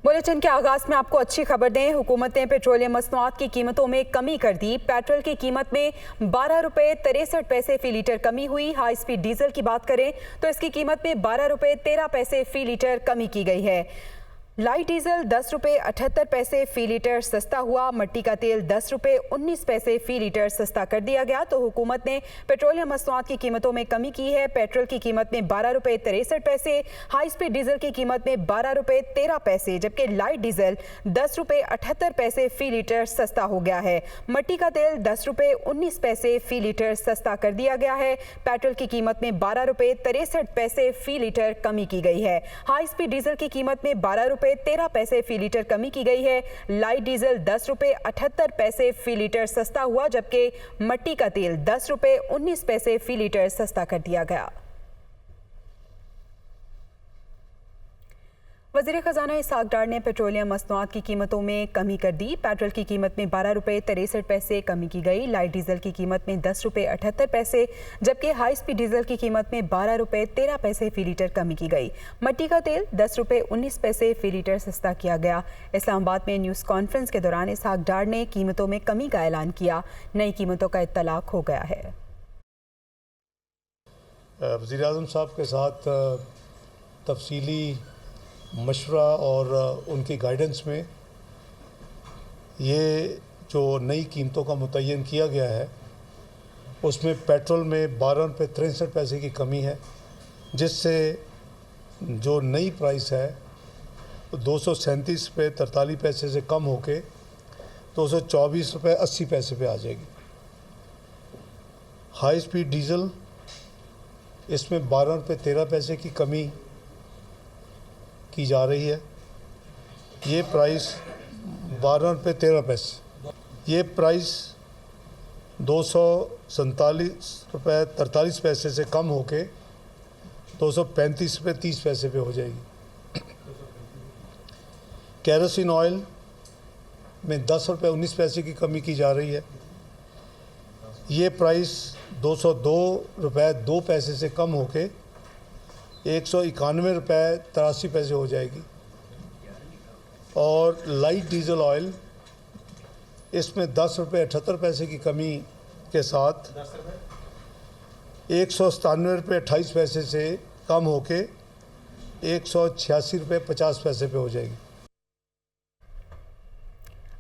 Bulletin के आगाज में आपको अच्छी खबर दें। हुकूमत ने पेट्रोलियम मसनूआत की कीमतों में कमी कर दी। पेट्रोल की कीमत में 12 रुपये 63 पैसे फी लीटर कमी हुई। हाई स्पीड डीजल की बात करें तो इसकी कीमत में 12 रुपये 13 पैसे फी लीटर कमी की गई है। लाइट डीजल 10 रुपये 78 पैसे फी लीटर सस्ता हुआ। मट्टी का तेल 10 रुपये 19 पैसे फी लीटर सस्ता कर दिया गया। तो हुकूमत ने पेट्रोलियम मसनूआत की कीमतों में कमी की है। पेट्रोल की कीमत में 12 रुपये 63 पैसे, हाई स्पीड डीजल की कीमत में 12 रुपये 13 पैसे, जबकि लाइट डीजल 10 रुपये 78 पैसे फी लीटर सस्ता हो गया है। मट्टी का तेल 10 रुपये 19 पैसे फी लीटर सस्ता कर दिया गया है। पेट्रोल की कीमत में 12 रुपये 63 पैसे फी लीटर कमी की गई है। हाई स्पीड डीजल की कीमत में 12 रुपये 13 पैसे फी लीटर कमी की गई है। लाइट डीजल 10 रुपये 78 पैसे फी लीटर सस्ता हुआ, जबकि मट्टी का तेल 10 रुपये 19 पैसे फी लीटर सस्ता कर दिया गया। वज़ीर ख़ज़ाना इसहाक़ डार ने पेट्रोलियम मसनूआत की कीमतों में कमी कर दी। पेट्रोल की कीमत में 12 रुपये 63 पैसे कमी की गई। लाइट डीजल की कीमत में 10 रुपये 78 पैसे, जबकि हाई स्पीड डीजल की कीमत में 12 रुपये 13 पैसे फी लीटर कमी की गई। मट्टी का तेल 10 रुपये 19 पैसे फी लीटर सस्ता किया गया। इस्लामाबाद में न्यूज़ कॉन्फ्रेंस के दौरान इसहाक़ डार ने कीमतों में कमी का ऐलान किया। नई कीमतों का इत्तलाक हो गया है। वज़ीर आज़म साहब के साथ तफसीली मशवरा और उनकी गाइडेंस में ये जो नई कीमतों का मुतय्यन किया गया है उसमें पेट्रोल में 12 रुपये 63 पैसे की कमी है, जिससे जो नई प्राइस है 237 रुपये 43 पैसे से कम होके 224 रुपये 80 पैसे पे आ जाएगी। हाई स्पीड डीजल इसमें 12 रुपये 13 पैसे की कमी की जा रही है। ये प्राइस 12 रुपये 13 पैसे, ये प्राइस 247 रुपये 43 पैसे से कम होके 235 रुपये 30 पैसे पे हो जाएगी। केरोसिन ऑयल में 10 रुपये 19 पैसे की कमी की जा रही है। ये प्राइस 202 रुपये 2 पैसे से कम होके 191 रुपये 83 पैसे हो जाएगी। और लाइट डीजल ऑयल इसमें 10 रुपये 78 पैसे की कमी के साथ 197 रुपये 28 पैसे से कम होके 186 रुपये 50 पैसे पे हो जाएगी।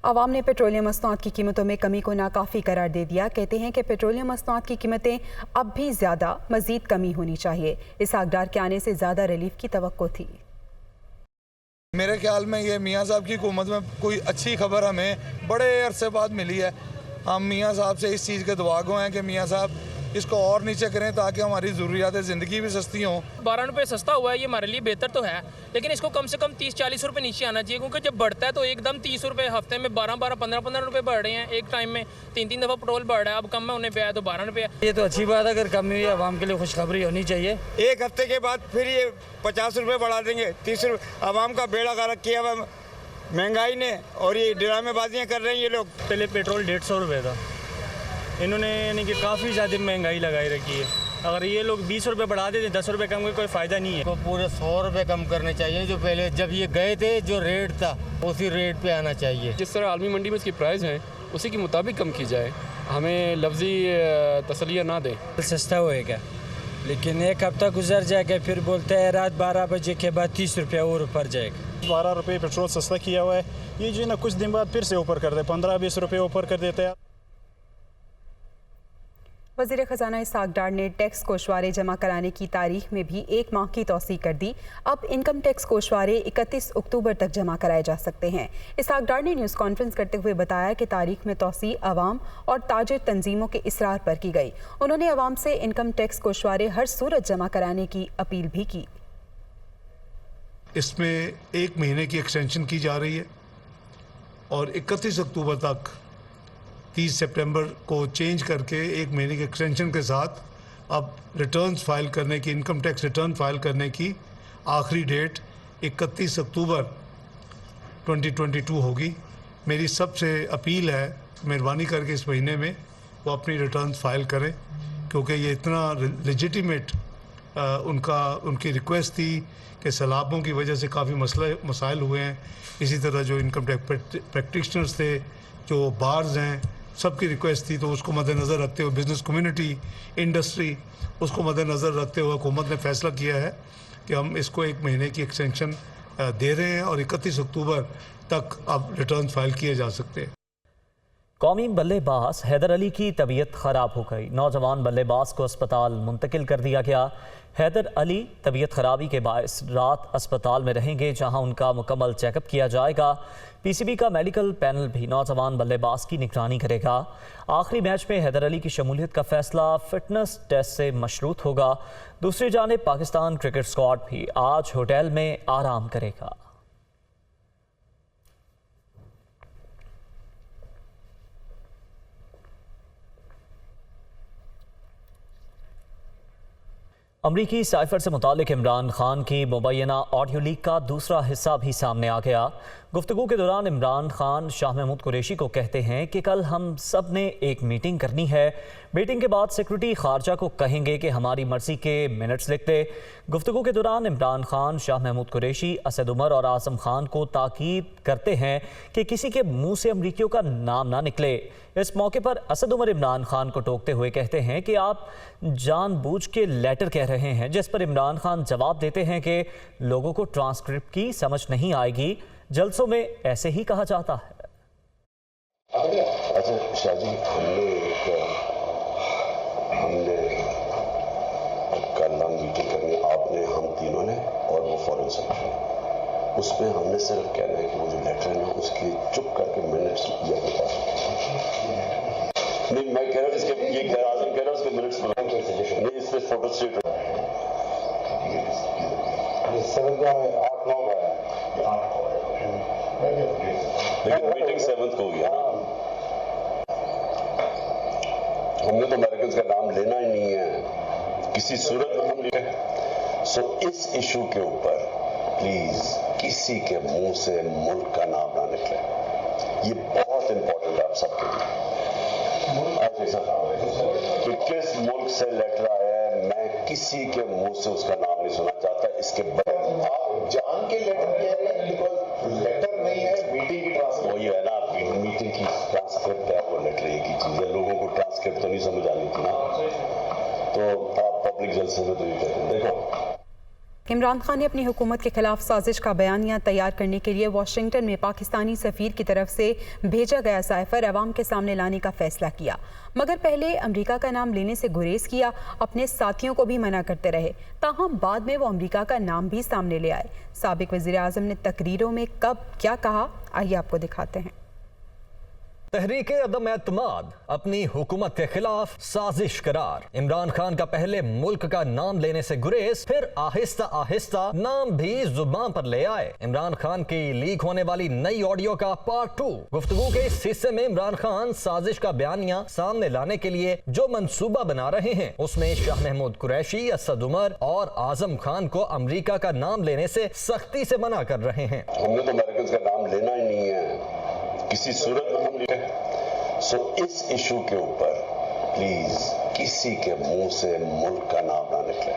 अवाम ने पेट्रोलियम मसनूआत की कीमतों में कमी को नाकाफ़ी करार दे दिया। कहते हैं कि पेट्रोलियम मसनूआत की कीमतें अब भी ज़्यादा मज़ीद कमी होनी चाहिए। इसहाक़ डार के आने से ज़्यादा रिलीफ की तवक्को थी। मेरे ख्याल में ये मियाँ साहब की हुकूमत में कोई अच्छी खबर हमें बड़े अरसे बाद मिली है। हम मियाँ साहब से इस चीज़ के दुआगो हैं कि मियाँ साहब इसको और नीचे करें ताकि हमारी ज़रूरियात ज़िंदगी भी सस्ती हों। 12 रुपये सस्ता हुआ है, ये हमारे लिए बेहतर तो है, लेकिन इसको कम से कम 30-40 रुपये नीचे आना चाहिए, क्योंकि जब बढ़ता है तो एकदम 30 रुपये हफ्ते में 12-12, 15-15 रुपये बढ़ रहे हैं। एक टाइम में 3-3 दफ़ा पेट्रोल बढ़ रहा है, अब कम में होने पे आया तो 12 रुपये। ये तो अच्छी बात है, अगर कम हुई आवाम के लिए खुशखबरी होनी चाहिए। एक हफ्ते के बाद फिर ये 50 रुपये बढ़ा देंगे, 30 रुपये। आवाम का बेड़ा गर्क किया हुआ महंगाई ने, और ये ड्रामेबाजियाँ कर रहे हैं ये लोग। पहले पेट्रोल 150 रुपये था, इन्होंने यानी कि काफ़ी ज़्यादा महंगाई लगाई रखी है। अगर ये लोग 20 रुपये बढ़ा देते 10 रुपये कम कोई फ़ायदा नहीं है। तो पूरे 100 रुपये कम करने चाहिए। जो पहले जब ये गए थे जो रेट था उसी रेट पे आना चाहिए। जिस तरह आलमी मंडी में इसकी प्राइस है उसी के मुताबिक कम की जाए, हमें लफ्जी तसलिया ना दें। सस्ता होएगा, लेकिन एक हफ्ता गुजर जाएगा फिर बोलते हैं रात 12 बजे के बाद 30 रुपये और ऊपर जाएगा। 12 रुपये पेट्रोल सस्ता किया हुआ है, ये जो है ना कुछ दिन बाद फिर से ऊपर कर दे, 15-20 रुपये ऊपर कर देते हैं। वज़ीर ख़ज़ाना इसहाक़ डार ने टैक्स कोशवारे जमा कराने की तारीख में भी 1 माह की तौसीह कर दी। अब इनकम टैक्स कोशवारे 31 अक्टूबर तक जमा कराए जा सकते हैं। इसहाक़ डार ने न्यूज़ कॉन्फ्रेंस करते हुए बताया कि तारीख में तौसीह अवाम और ताजिर तंजीमों के इसरार पर की गई। उन्होंने अवाम से इनकम टैक्स कोशवारे हर सूरत जमा कराने की अपील भी की। इसमें 1 महीने की एक्सटेंशन की जा रही है और 31 अक्टूबर तक 30 सितंबर को चेंज करके 1 महीने के एक्सटेंशन के साथ अब रिटर्न्स फाइल करने की, इनकम टैक्स रिटर्न फाइल करने की आखिरी डेट 31 अक्टूबर 2022 होगी। मेरी सबसे अपील है मेहरबानी करके इस महीने में वो अपनी रिटर्न्स फाइल करें, क्योंकि ये इतना लेजिटिमेट उनकी रिक्वेस्ट थी कि सैलाबों की वजह से काफ़ी मसाइल हुए हैं। इसी तरह जो इनकम टैक्स प्रैक्टिशनर्स थे, जो बार्स हैं, सबकी रिक्वेस्ट थी। तो उसको मद्देनज़र रखते हुए बिज़नेस कम्युनिटी, इंडस्ट्री, उसको मद्देनज़र रखते हुए हुकूमत ने फ़ैसला किया है कि हम इसको 1 महीने की एक्सटेंशन दे रहे हैं और 31 अक्टूबर तक अब रिटर्न फाइल किए जा सकते हैं। कौमी बल्लेबाज हैदर अली की तबीयत ख़राब हो गई। नौजवान बल्लेबाज को अस्पताल मुंतकिल कर दिया गया। हैदर अली तबीयत खराबी के बायस रात अस्पताल में रहेंगे, जहां उनका मुकम्मल चेकअप किया जाएगा। पीसीबी का मेडिकल पैनल भी नौजवान बल्लेबाज की निगरानी करेगा। आखिरी मैच में हैदर अली की शमूलियत का फैसला फिटनेस टेस्ट से मशरूत होगा। दूसरी जानिब पाकिस्तान क्रिकेट स्क्वाड भी आज होटल में आराम करेगा। अमरीकी साइफर से मुतालिक इमरान खान की मुबैना ऑडियो लीक का दूसरा हिस्सा भी सामने आ गया। गुफ्तगू के दौरान इमरान खान शाह महमूद कुरैशी को कहते हैं कि कल हम सब ने एक मीटिंग करनी है। मीटिंग के बाद सेक्रेटरी खारजा को कहेंगे कि हमारी मर्जी के मिनट्स लिख दे। गुफ्तगू के दौरान इमरान खान, शाह महमूद कुरैशी, असद उमर और आज़म खान को ताकीद करते हैं कि किसी के मुंह से अमरीकियों का नाम ना निकले। इस मौके पर असद उमर इमरान खान को टोकते हुए कहते हैं कि आप जानबूझ के लेटर कह रहे हैं, जिस पर इमरान खान जवाब देते हैं कि लोगों को ट्रांसक्रिप्ट की समझ नहीं आएगी, जलसों में ऐसे ही कहा जाता है। अच्छा शाह जी, हमने कल मीटिंग करनी, आपने, हम तीनों ने और वो फॉरेन सेक्रेटरी, उसमें हमने सिर्फ कहना है कि वो जो लेटर है ना, उसके चुप करके मिनट्स ये अपने पास नहीं, मैं कह रहा हूँ इसके, ये खैर आजम कह रहा हूँ उसके मिनट्स नहीं, इस पर फोटो स्टेट लेकिन मीटिंग 7 को हुई है ना। हमने तो अमेरिकन का नाम लेना ही नहीं है किसी सूरत में हम लिखे। सो इस इशू के ऊपर प्लीज किसी के मुंह से मुल्क का नाम ना निकले, ये बहुत इंपॉर्टेंट है आप सबके लिए। कि किस मुल्क से लेटर आया है, मैं किसी के मुंह से उसका नाम नहीं सुनना चाहता। इसके बाद आप जान के लेटर कह रहे हैं, बिकॉज लेटर नहीं है, मीटिंग की ट्रांसक्रिप्ट वही है ना, मीटिंग की ट्रांसक्रिप्ट है, वो लेटर एक ही चीज है। लोगों को ट्रांसक्रिप्ट तो नहीं समझ आनी थी ना, तो आप पब्लिक जलसे में तो ये कहते हैं। देखो, इमरान खान ने अपनी हुकूमत के खिलाफ साजिश का बयानिया तैयार करने के लिए वाशिंगटन में पाकिस्तानी सफीर की तरफ से भेजा गया साइफर अवाम के सामने लाने का फैसला किया, मगर पहले अमेरिका का नाम लेने से गुरेज किया, अपने साथियों को भी मना करते रहे। ताहम बाद में वो अमेरिका का नाम भी सामने ले आए। साबिक वज़ीर आज़म ने तकरीरों में कब क्या कहा, आइए आपको दिखाते हैं। तहरीक अदम एतमाद अपनी हुकूमत के खिलाफ साजिश करार। इमरान खान का पहले मुल्क का नाम लेने से गुरेज, फिर आहिस्ता आहिस्ता नाम भी जुबान पर ले आए। इमरान खान की लीक होने वाली नई ऑडियो का पार्ट 2। गुफ्तगू के इस हिस्से में इमरान खान साजिश का बयानिया सामने लाने के लिए जो मंसूबा बना रहे हैं, उसमें शाह महमूद कुरैशी, असद उमर और आजम खान को अमरीका का नाम लेने से सख्ती से मना कर रहे हैं। हमने तो अमेरिकन का नाम लेना ही नहीं है किसी सूरत में हम लिखे। सो इस इशू के ऊपर प्लीज किसी के मुंह से मुल्क का नाम ना निकले,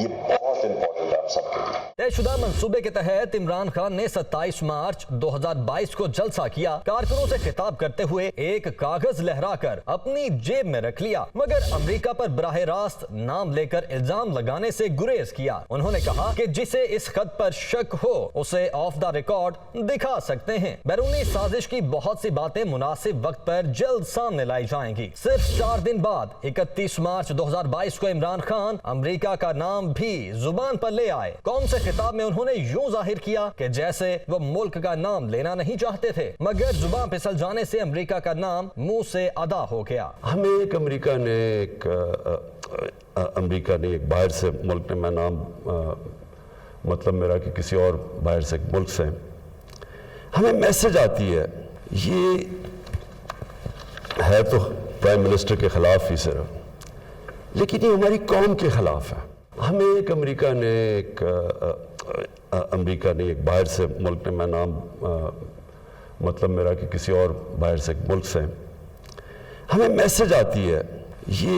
ये बहुत इंपॉर्टेंट है आप सबके लिए। तयशुदा मंसूबे के तहत इमरान खान ने 27 मार्च 2022 को जलसा किया। कारकुनों से खिताब करते हुए एक कागज लहराकर अपनी जेब में रख लिया, मगर अमेरिका पर बराह रास्त नाम लेकर इल्जाम लगाने से गुरेज किया। उन्होंने कहा कि जिसे इस खत पर शक हो उसे ऑफ द रिकॉर्ड दिखा सकते हैं। बैरूनी साजिश की बहुत सी बातें मुनासिब वक्त पर जल्द सामने लाई जाएंगी। सिर्फ 4 दिन बाद 31 मार्च 2022 को इमरान खान अमेरिका का नाम भी जुबान पर ले आए। कौम से खिताब में उन्होंने यूं जाहिर किया कि जैसे वो मुल्क का नाम लेना नहीं चाहते थे, मगर जुबान फिसल जाने से अमेरिका का नाम मुंह से अदा हो गया। हमें एक अमेरिका ने एक बाहर से मुल्क ने, मैं नाम मतलब मेरा कि किसी और बाहर से मुल्क से हमें मैसेज आती है, ये है तो प्राइम मिनिस्टर के खिलाफ ही सिर्फ, लेकिन ये हमारी कौम के खिलाफ है। हमें एक अमेरिका ने एक बाहर से मुल्क ने, मैं नाम मतलब मेरा कि किसी और बाहर से मुल्क से हमें मैसेज आती है, ये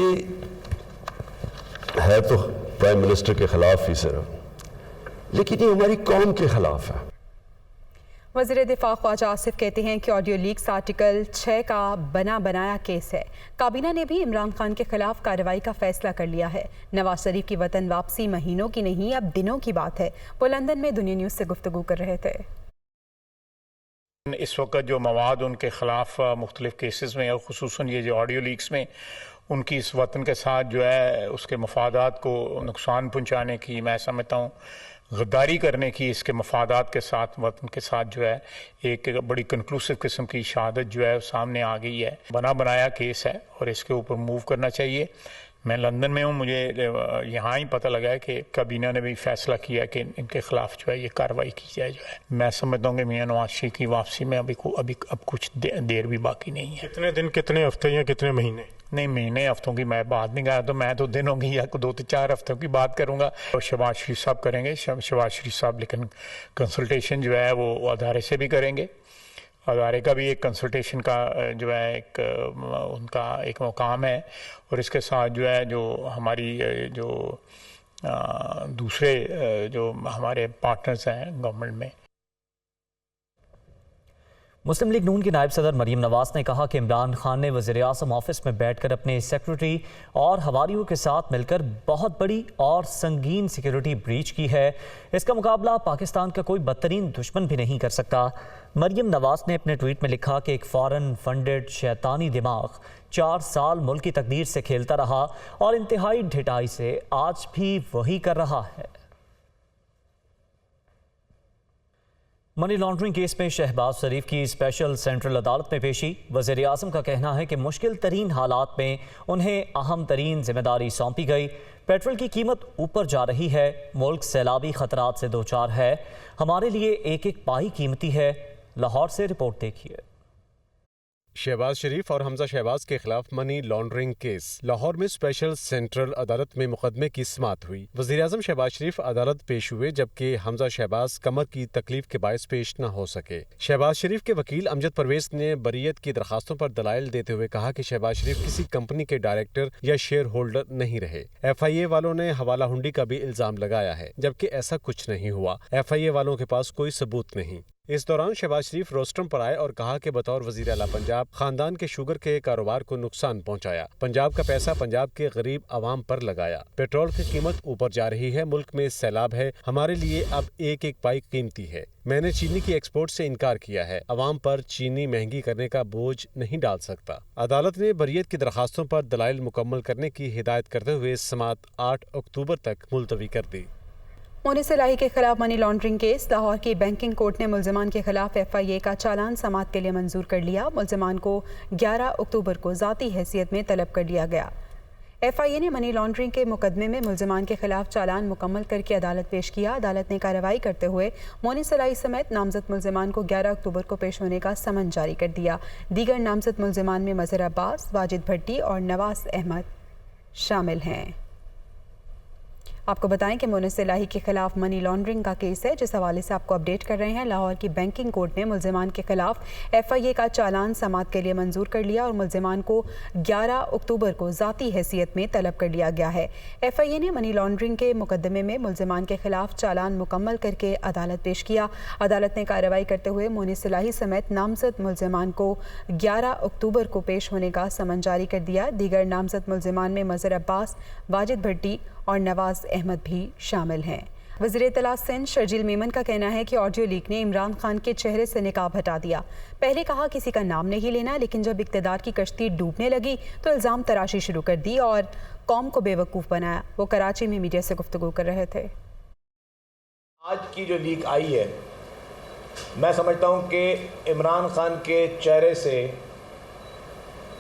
है तो प्राइम मिनिस्टर के खिलाफ ही सिर्फ, लेकिन ये हमारी कौम के खिलाफ है। वज़ीर दिफा ख्वाजा आसिफ कहते हैं कि ऑडियो लीक्स आर्टिकल 6 का बना बनाया केस है। काबीना ने भी इमरान खान के खिलाफ कार्रवाई का फैसला कर लिया है। नवाज शरीफ की वतन वापसी महीनों की नहीं, अब दिनों की बात है। वो लंदन में दुनिया न्यूज़ से गुफ्तगू कर रहे थे। इस वक्त जो मवाद उनके ख़िलाफ़ मुख्तलिफ़ केसेस में और ख़ुसूसन ये जो ऑडियो लीक्स में उनकी इस वतन के साथ जो है उसके मफादात को नुकसान पहुँचाने की, मैं समझता हूँ गद्दारी करने की, इसके मफादात के साथ वतन के साथ जो है एक बड़ी कंक्लूसिव किस्म की शहादत जो है सामने आ गई है। बना बनाया केस है और इसके ऊपर मूव करना चाहिए। मैं लंदन में हूँ, मुझे यहाँ ही पता लगा है कि काबीना ने भी फैसला किया कि इनके खिलाफ जो है ये कार्रवाई की जाए। जो है मैं समझता हूँ कि मियाँ नवाज शरीफ की वापसी में अब कुछ देर भी बाकी नहीं है। कितने दिन, कितने हफ्ते या कितने महीने? नहीं, महीने हफ्तों की मैं बात नहीं कर रहा, तो मैं तो दिनों की या 2-4 हफ्तों की बात करूँगा। और शहबाज शरीफ साहब करेंगे, शहबाज शरीफ साहब, लेकिन कंसल्टेशन जो है वो अदारे से भी करेंगे। अदारे का भी एक कंसल्टेशन का जो है एक उनका एक मकाम है। और इसके साथ जो है जो हमारी जो दूसरे जो हमारे पार्टनर्स हैं गवर्नमेंट में। मुस्लिम लीग नून की नायब सदर मरीम नवाज ने कहा कि इमरान खान ने वज़ीर-ए-आज़म ऑफिस में बैठकर अपने सेक्रेटरी और हवारियों के साथ मिलकर बहुत बड़ी और संगीन सिक्योरिटी ब्रीच की है। इसका मुकाबला पाकिस्तान का कोई बदतरीन दुश्मन भी नहीं कर सकता। मरीम नवाज ने अपने ट्वीट में लिखा कि एक फॉरेन फंडेड शैतानी दिमाग 4 साल मुल्क की तकदीर से खेलता रहा और इंतहाई ढिठाई से आज भी वही कर रहा है। मनी लॉन्ड्रिंग केस में शहबाज शरीफ की स्पेशल सेंट्रल अदालत में पेशी। वज़ीर-ए-आज़म का कहना है कि मुश्किल तरीन हालात में उन्हें अहम तरीन जिम्मेदारी सौंपी गई। पेट्रोल की कीमत ऊपर जा रही है, मुल्क सैलाबी खतरात से दो चार है, हमारे लिए एक एक पाई कीमती है। लाहौर से रिपोर्ट देखिए। शहबाज शरीफ और हमजा शहबाज के खिलाफ मनी लॉन्ड्रिंग केस। लाहौर में स्पेशल सेंट्रल अदालत में मुकदमे की समाअत हुई। वज़ीर-ए-आज़म शहबाज शरीफ अदालत पेश हुए, जबकि हमजा शहबाज कमर की तकलीफ के बायस पेश न हो सके। शहबाज शरीफ के वकील अमजद परवेज ने बरीयत की दरखास्तों पर दलाइल देते हुए कहा कि शहबाज शरीफ किसी कंपनी के डायरेक्टर या शेयर होल्डर नहीं रहे। FIA वालों ने हवाला हुंडी का भी इल्जाम लगाया है, जबकि ऐसा कुछ नहीं हुआ। FIA वालों के पास कोई सबूत नहीं। इस दौरान शहबाज शरीफ रोस्टरम पर आए और कहा कि बतौर वजीर आला पंजाब खानदान के शुगर के कारोबार को नुकसान पहुंचाया। पंजाब का पैसा पंजाब के गरीब आवाम पर लगाया। पेट्रोल की कीमत ऊपर जा रही है, मुल्क में सैलाब है, हमारे लिए अब एक एक पाई कीमती है। मैंने चीनी की एक्सपोर्ट से इनकार किया है, अवाम पर चीनी महंगी करने का बोझ नहीं डाल सकता। अदालत ने बरीयत की दरखास्तों पर दलाइल मुकम्मल करने की हिदायत करते हुए समाअत 8 अक्टूबर तक मुलतवी कर दी। मोनिस इलाही के खिलाफ मनी लॉन्ड्रिंग केस। लाहौर की बैंकिंग कोर्ट ने मुल्जिमान के खिलाफ FIA का चालान समाअत के लिए मंजूर कर लिया। मुल्जिमान को 11 अक्टूबर को ज़ाती हैसियत में तलब कर लिया गया। FIA ने मनी लॉन्ड्रिंग के मुकदमे में मुल्जिमान के खिलाफ चालान मुकम्मल करके अदालत पेश किया। अदालत ने कार्रवाई करते हुए मोनिस इलाही समेत नामजद मुल्जिमान को 11 अक्टूबर को पेश होने का समन जारी कर दिया। दीगर नामजद मुल्जिमान में मज़हर अब्बास, वाजिद भट्टी और नवाज अहमद शामिल हैं। आपको बताएं कि मोनिस इलाही के खिलाफ मनी लॉन्ड्रिंग का केस है, जिस हवाले से आपको अपडेट कर रहे हैं। लाहौर की बैंकिंग कोर्ट ने मुल्जिमान के खिलाफ FIA का चालान समाअत के लिए मंजूर कर लिया और मुल्जिमान को 11 अक्टूबर को ज़ाती हैसियत में तलब कर लिया गया है। FIA ने मनी लॉन्ड्रिंग के मुकदमे में मुल्जिमान के खिलाफ चालान मुकम्मल करके अदालत पेश किया। अदालत ने कार्रवाई करते हुए मोनिस इलाही समेत नामजद मुल्जिमान को 11 अक्टूबर को पेश होने का समन जारी कर दिया। दीगर नामजद मुल्जिमान में मज़हर अब्बास, वाजिद भट्टी और नवाज अहमद भी शामिल हैं। वज़ीर इत्तला सिंध शर्जील मेमन का कहना है कि ऑडियो लीक ने इमरान खान के चेहरे से निकाब हटा दिया। पहले कहा किसी का नाम नहीं लेना, लेकिन जब इक़्तिदार की कश्ती डूबने लगी तो इल्ज़ाम तराशी शुरू कर दी और कौम को बेवकूफ़ बनाया। वो कराची में मीडिया से गुफ्तगू कर रहे थे। आज की जो लीक आई है, मैं समझता हूँ कि इमरान खान के चेहरे से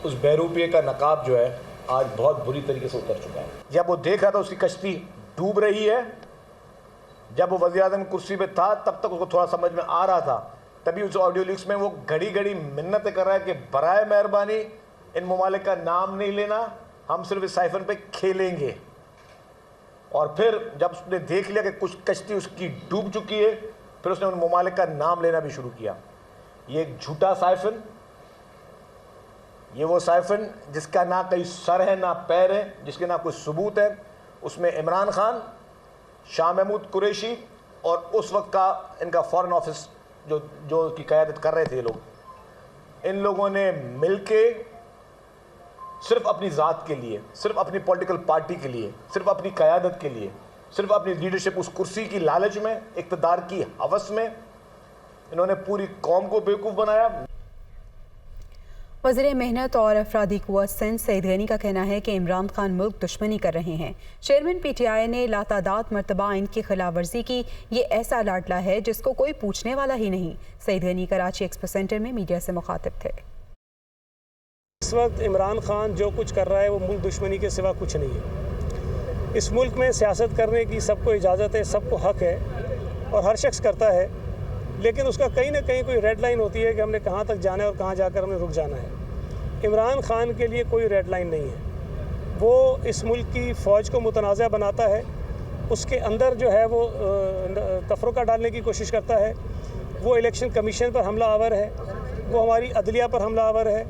उस बेरूपिये का नकाब जो है आज बहुत बुरी तरीके से उतर चुका है। जब वो देख रहा था उसकी कश्ती डूब रही है, जब वो वज़ीर-ए-आज़म कुर्सी पे था, तब तक उसको थोड़ा समझ में आ रहा था। तभी उस ऑडियो लीक्स में वो घड़ी घड़ी मिन्नतें कर रहा है कि बराए मेहरबानी इन ममालिक का नाम नहीं लेना, हम सिर्फ इस साइफन पे खेलेंगे। और फिर जब उसने देख लिया कि कुछ कश्ती उसकी डूब चुकी है, फिर उसने उन ममालिक का नाम लेना भी शुरू किया। ये एक झूठा साइफन, ये वो साइफन जिसका ना कहीं सर है ना पैर है, जिसके ना कोई सबूत है, उसमें इमरान खान, शाह महमूद कुरैशी और उस वक्त का इनका फॉरेन ऑफिस जो की क़यादत कर रहे थे ये लोग, इन लोगों ने मिलके सिर्फ अपनी ज़ात के लिए, सिर्फ अपनी पॉलिटिकल पार्टी के लिए, सिर्फ अपनी क़यादत के लिए, सिर्फ अपनी लीडरशिप, उस कुर्सी की लालच में, इक़्तिदार की हवस में इन्होंने पूरी कौम को बेवकूफ़ बनाया। वज़ीर मेहनत और अफरादी क़ुव्वत सिंध सईद गनी का कहना है कि इमरान खान मुल्क दुश्मनी कर रहे हैं। चेयरमैन PTI ने लातादाद मरतबा इनकी खिलाफ वर्जी की। ये ऐसा लाडला है जिसको कोई पूछने वाला ही नहीं। सईद गनी कराची एक्सपो सेंटर में मीडिया से मुखातिब थे। इस वक्त इमरान खान जो कुछ कर रहा है वो मुल्क दुश्मनी के सिवा कुछ नहीं है। इस मुल्क में सियासत करने की सबको इजाज़त है, सबको हक है और हर शख्स करता है, लेकिन उसका कहीं ना कहीं कोई रेड लाइन होती है कि हमने कहाँ तक जाना है और कहाँ जाकर हमने रुक जाना है। इमरान खान के लिए कोई रेड लाइन नहीं है। वो इस मुल्क की फ़ौज को मुतनाज़ा बनाता है, उसके अंदर जो है वो तफरुका डालने की कोशिश करता है। वो इलेक्शन कमीशन पर हमला आवर है, वो हमारी अदलिया पर हमला आवर है,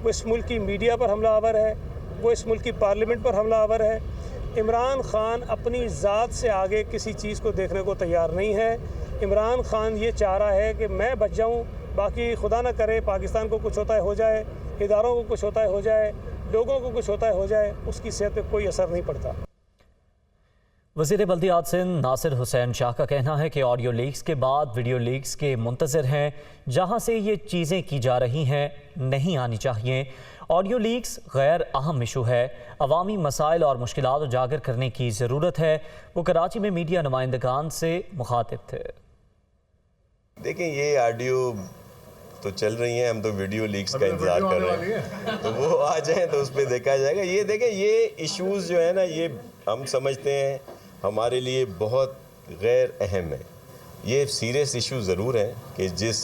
वो इस मुल्क की मीडिया पर हमला आवर है, वो इस मुल्क की पार्लियामेंट पर हमला आवर है। इमरान खान अपनी ज़ात से आगे किसी चीज़ को देखने को तैयार नहीं है। इमरान खान ये चाह रहा है कि मैं बच जाऊं, बाकी खुदा न करे पाकिस्तान को कुछ होता है हो जाए, इदारों को कुछ होता है हो जाए, लोगों को कुछ होता है हो जाए, उसकी सेहत पे कोई असर नहीं पड़ता। वज़ीर बल्दियात सिंध नासिर हुसैन शाह का कहना है कि ऑडियो लीक्स के बाद वीडियो लीक्स के मुंतज़िर हैं। जहां से ये चीज़ें की जा रही हैं नहीं आनी चाहिए। ऑडियो लीक्स गैर अहम इशू है, अवामी मसाइल और मुश्किलात उजागर करने की ज़रूरत है। वो कराची में मीडिया नुमाइंदगान से मुखातिब थे। देखें, ये ऑडियो तो चल रही हैं, हम तो वीडियो लीक्स का इंतज़ार कर रहे हैं, तो वो आ जाए तो उस पर देखा जाएगा। ये देखें, ये इश्यूज़ जो है ना, ये हम समझते हैं हमारे लिए बहुत गैर अहम है। ये सीरियस इशू ज़रूर हैं कि जिस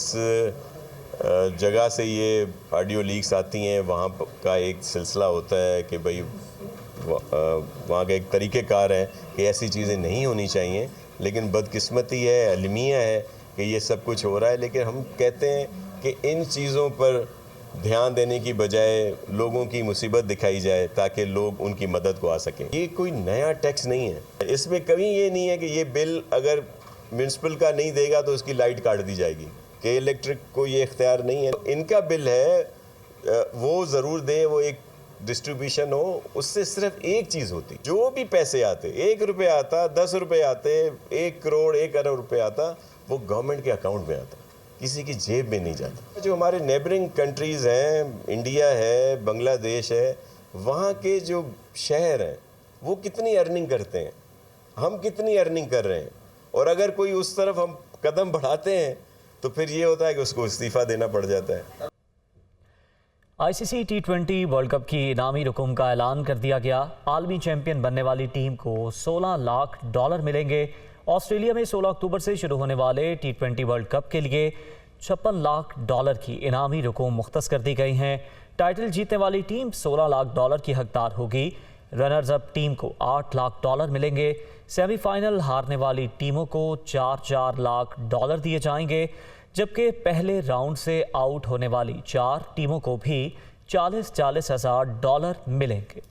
जगह से ये ऑडियो लीक्स आती हैं वहाँ का एक सिलसिला होता है कि भाई वहाँ का एक तरीक़ेकार है कि ऐसी चीज़ें नहीं होनी चाहिए, लेकिन बदकिस्मती है, अलमिया है कि ये सब कुछ हो रहा है। लेकिन हम कहते हैं कि इन चीज़ों पर ध्यान देने की बजाय लोगों की मुसीबत दिखाई जाए ताकि लोग उनकी मदद को आ सकें। ये कोई नया टैक्स नहीं है, इसमें कभी ये नहीं है कि ये बिल अगर म्यूनसिपल का नहीं देगा तो उसकी लाइट काट दी जाएगी, कि इलेक्ट्रिक को ये इख्तियार नहीं है। इनका बिल है, वो ज़रूर दे, वो एक डिस्ट्रीब्यूशन हो, उससे सिर्फ एक चीज़ होती, जो भी पैसे आते, 1 रुपया आता, 10 रुपये आते, 1 करोड़ 1 अरब रुपये आता, वो गवर्नमेंट के अकाउंट में आता, किसी की जेब में नहीं जाता। जो हमारे नेबरिंग कंट्रीज़ हैं, इंडिया है, बांग्लादेश है, वहाँ के जो शहर हैं वो कितनी अर्निंग करते हैं, हम कितनी अर्निंग कर रहे हैं, और अगर कोई उस तरफ हम कदम बढ़ाते हैं तो फिर ये होता है कि उसको इस्तीफ़ा देना पड़ जाता है। ICC T20 वर्ल्ड कप की इनामी रकूम का ऐलान कर दिया गया। आलमी चैंपियन बनने वाली टीम को $16 लाख मिलेंगे। ऑस्ट्रेलिया में 16 अक्टूबर से शुरू होने वाले T20 वर्ल्ड कप के लिए $56 लाख की इनामी रकूम मुख्तस कर दी गई हैं। टाइटल जीतने वाली टीम $16 लाख की हकदार होगी। रनर्स अप टीम को $8 लाख मिलेंगे। सेमीफाइनल हारने वाली टीमों को $4 लाख दिए जाएंगे, जबकि पहले राउंड से आउट होने वाली 4 टीमों को भी $40,000 मिलेंगे।